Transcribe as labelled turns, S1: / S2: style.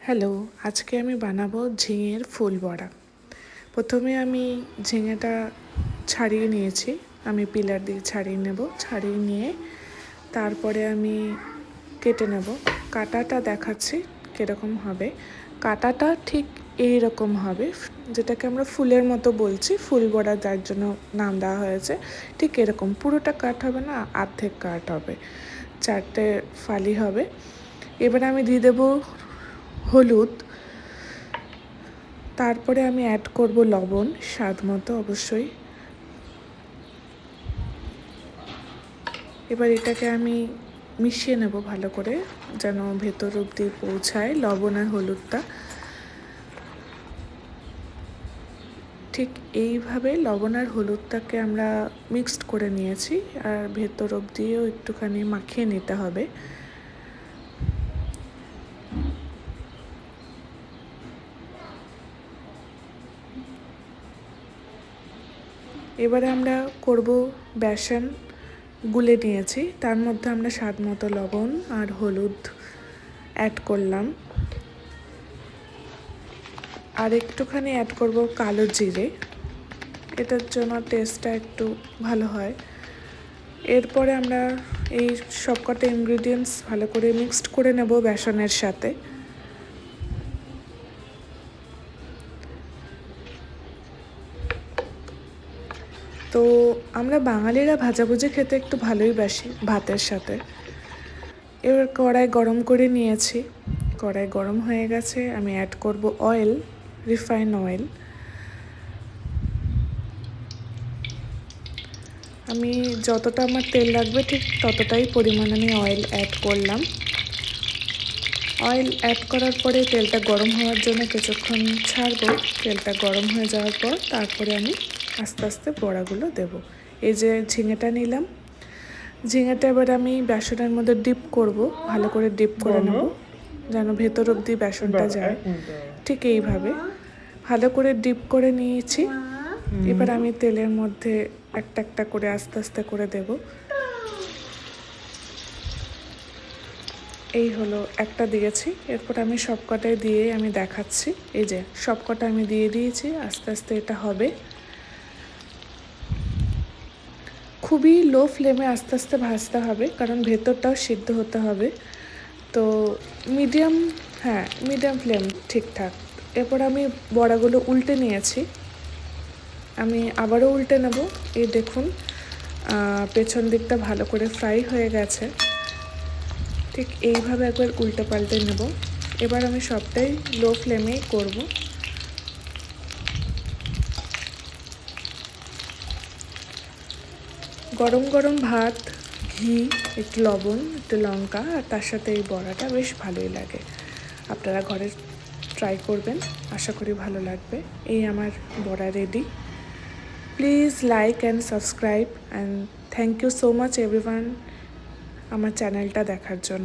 S1: Hello, আজকে আমি বানাবো ঝিঙের ফুল বড়া। প্রথমে আমি ঝিঙেটা ছাড়িয়ে নিয়েছি, আমি পিলার দিয়ে ছাড়িয়ে নেব। ছাড়িয়ে নিয়ে তারপরে আমি কেটে নেব। কাটাটা দেখাচ্ছি কীরকম হবে। কাটাটা ঠিক এই রকম হবে, যেটাকে আমরা ফুলের মতো বলছি, ফুল বড়া যার জন্য নাম দেওয়া হয়েছে। ঠিক এরকম পুরোটা কাট হবে না, অর্ধেক কাট হবে, 4টে ফালি হবে। এবার আমি দিয়ে দেবো হলুদ, তারপরে আমি অ্যাড করব লবণ স্বাদ মতো অবশ্যই। এবার এটাকে আমি মিশিয়ে নেব ভালো করে, যেন ভেতর অবধি পৌঁছায় লবণ আর হলুদটা। ঠিক এইভাবে লবণ আর হলুদটাকে আমরা মিক্সড করে নিয়েছি, আর ভেতর অবধিও একটুখানি মাখিয়ে নিতে হবে। এবারে আমরা করব বেসন গুলে নিয়েছি, তার মধ্যে আমরা স্বাদ মতো লবণ আর হলুদ অ্যাড করলাম, আর একটুখানি অ্যাড করব কালো জিরে, এটার জন্য টেস্টটা একটু ভালো হয়। এরপরে আমরা এই সবকটা ইনগ্রিডিয়েন্টস ভালো করে মিক্সড করে নেব বেসনের সাথে। তো আমরা বাঙালিরা ভাজাভুজি খেতে একটু ভালোই বাসি ভাতের সাথে। এবার কড়াই গরম করে নিয়েছি, কড়াই গরম হয়ে গেছে, আমি অ্যাড করব অয়েল, রিফাইন অয়েল। আমি যতটা আমার তেল লাগবে ঠিক ততটাই পরিমাণ আমি অয়েল অ্যাড করলাম। অয়েল অ্যাড করার পরে তেলটা গরম হওয়ার জন্য কিছুক্ষণ ছাড়বো। তেলটা গরম হয়ে যাওয়ার পর তারপরে আমি আস্তে আস্তে বড়াগুলো দেব। এই যে ঝিঙেটা নিলাম, ঝিঙেটা এবার আমি বেসনের মধ্যে ডিপ করব, ভালো করে ডিপ করে নেব যেন ভেতর অবধি বেসনটা যায়। ঠিক এইভাবে ভালো করে ডিপ করে নিয়েছি। এবার আমি তেলের মধ্যে একটা একটা করে আস্তে আস্তে করে দেব। এই হলো একটা দিয়েছি, এরপর আমি সবকটাই দিয়ে আমি দেখাচ্ছি। এই যে সবকটা আমি দিয়ে দিয়েছি, আস্তে আস্তে এটা হবে। খুবই লো ফ্লেমে আস্তে আস্তে ভাজতে হবে, কারণ ভেতরটাও সিদ্ধ হতে হবে। তো মিডিয়াম ফ্লেম ঠিকঠাক। এরপর আমি বড়াগুলো উল্টে নিয়েছি, আমি আবারও উল্টে নেব। এই দেখুন পেছন দিকটা ভালো করে ফ্রাই হয়ে গেছে। ঠিক এইভাবে একবার উল্টে পাল্টে নেব। এবার আমি সবটাই লো ফ্লেমেই করব। গরম গরম ভাত, ঘি, একটু লবণ, একটু লঙ্কা, আর তার সাথে এই বড়াটা বেশ ভালোই লাগে। আপনারা ঘরে ট্রাই করবেন, আশা করি ভালো লাগবে। এই আমার বড়া ready. Please like and subscribe, and thank you so much everyone আমার চ্যানেলটা দেখার জন্য।